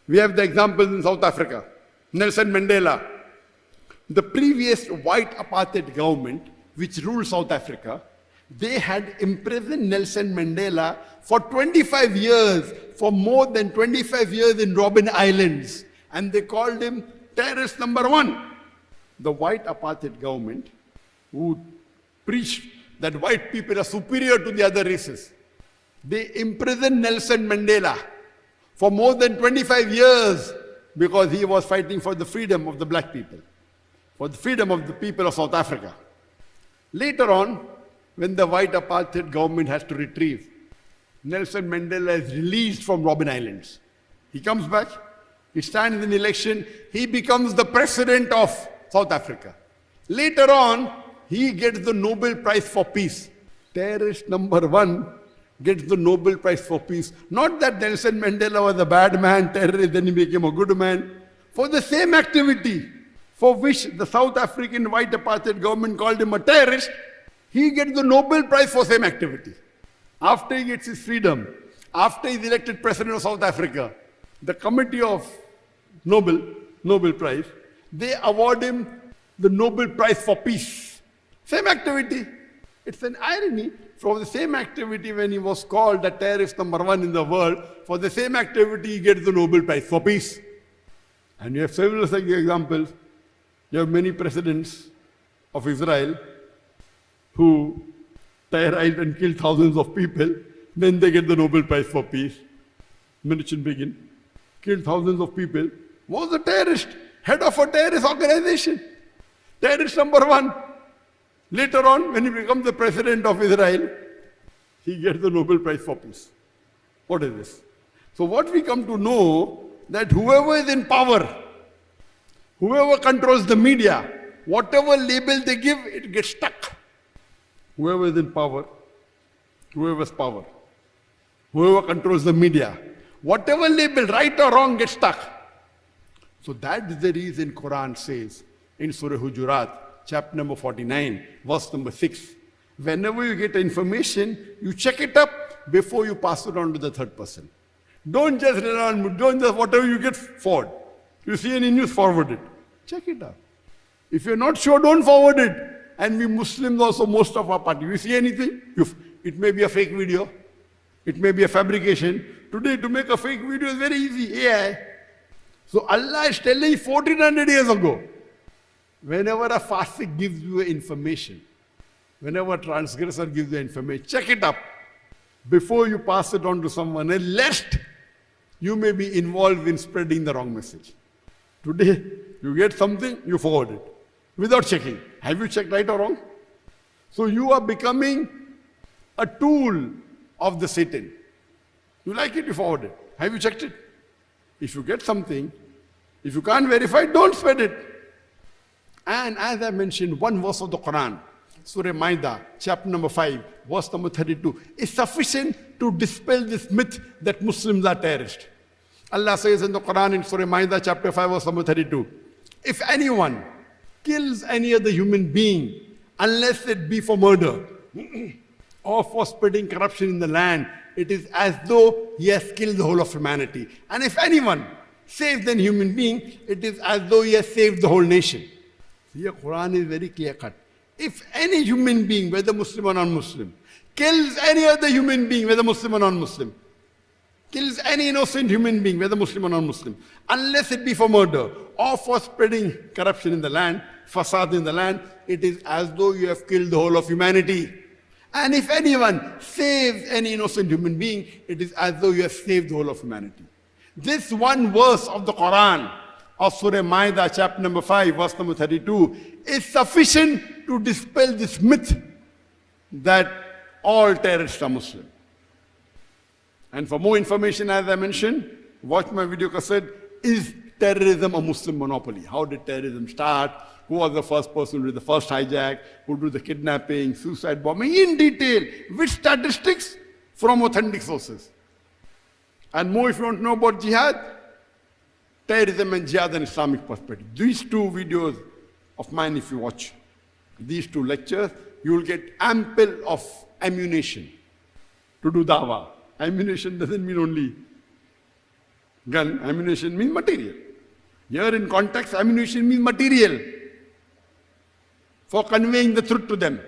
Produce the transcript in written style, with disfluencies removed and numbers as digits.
We have the examples in South Africa. Nelson Mandela. The previous white apartheid government, which ruled South Africa, they had imprisoned Nelson Mandela for 25 years, for more than 25 years in Robben Islands. And they called him terrorist number one. The white apartheid government, who preached that white people are superior to the other races, they imprisoned Nelson Mandela for more than 25 years because he was fighting for the freedom of the black people, for the freedom of the people of South Africa. Later on, when the white apartheid government has to retrieve, Nelson Mandela is released from Robben Islands. He comes back, he stands in an election, he becomes the president of South Africa. Later on, he gets the Nobel Prize for Peace. Terrorist number one gets the Nobel Prize for Peace. Not that Nelson Mandela was a bad man, terrorist, then he became a good man. For the same activity for which the South African white apartheid government called him a terrorist, he gets the Nobel Prize for same activity. After he gets his freedom, after he's elected president of South Africa, the committee of Nobel Prize, they award him the Nobel Prize for Peace. Same activity. It's an irony. For the same activity, when he was called the terrorist number one in the world, for the same activity he gets the Nobel Prize for Peace. And you have several such examples. You have many presidents of Israel who terrorized and killed thousands of people, then they get the Nobel Prize for Peace. Menachem Begin killed thousands of people, was a terrorist, head of a terrorist organization. Terrorist number one. Later on, when he becomes the president of Israel, he gets the Nobel Prize for Peace. What is this? So what we come to know, that whoever is in power, whoever controls the media, whatever label they give, it gets stuck. Whoever is in power, whoever has power, whoever controls the media, whatever label, right or wrong, gets stuck. So that is the reason Quran says in Surah Hujurat, chapter number 49, verse number 6, whenever you get information, you check it up before you pass it on to the third person. Don't just rely on, don't just whatever you get forward. You see any news, forward it. Check it up. If you're not sure, don't forward it. And we Muslims also, most of our party, you see anything? It may be a fake video. It may be a fabrication. Today, to make a fake video is very easy, AI. So Allah is telling 1400 years ago, whenever a fasik gives you information, whenever a transgressor gives you information, check it up before you pass it on to someone else, lest you may be involved in spreading the wrong message. Today, you get something, you forward it without checking. Have you checked right or wrong? So you are becoming a tool of the Satan. You like it, you forward it. Have you checked it? If you get something, if you can't verify, don't spread it. And as I mentioned, one verse of the Quran, Surah Maida, chapter number 5, verse number 32, is sufficient to dispel this myth that Muslims are terrorists. Allah says in the Quran in Surah Maida, chapter 5, verse number 32, if anyone kills any other human being, unless it be for murder or for spreading corruption in the land, it is as though he has killed the whole of humanity. And if anyone saves an human being, it is as though he has saved the whole nation. Here Quran is very clear cut. If any human being, whether Muslim or non-Muslim, kills any other human being, whether Muslim or non-Muslim, kills any innocent human being, whether Muslim or non-Muslim, unless it be for murder or for spreading corruption in the land, fasad in the land, it is as though you have killed the whole of humanity. And if anyone saves any innocent human being, it is as though you have saved the whole of humanity. This one verse of the Quran, of Surah Maida, chapter number 5, verse number 32, is sufficient to dispel this myth that all terrorists are Muslim. And for more information, as I mentioned, watch my video cassette, Is Terrorism a Muslim Monopoly? How did terrorism start? Who was the first person who did the first hijack? Who did the kidnapping, suicide bombing? In detail, with statistics from authentic sources. And more if you want to know about jihad, terrorism and jihad and Islamic perspective. These two videos of mine, if you watch these two lectures, you will get ample of ammunition to do dawah. Ammunition doesn't mean only Gun, ammunition means material. Here in context, ammunition means material for conveying the truth to them.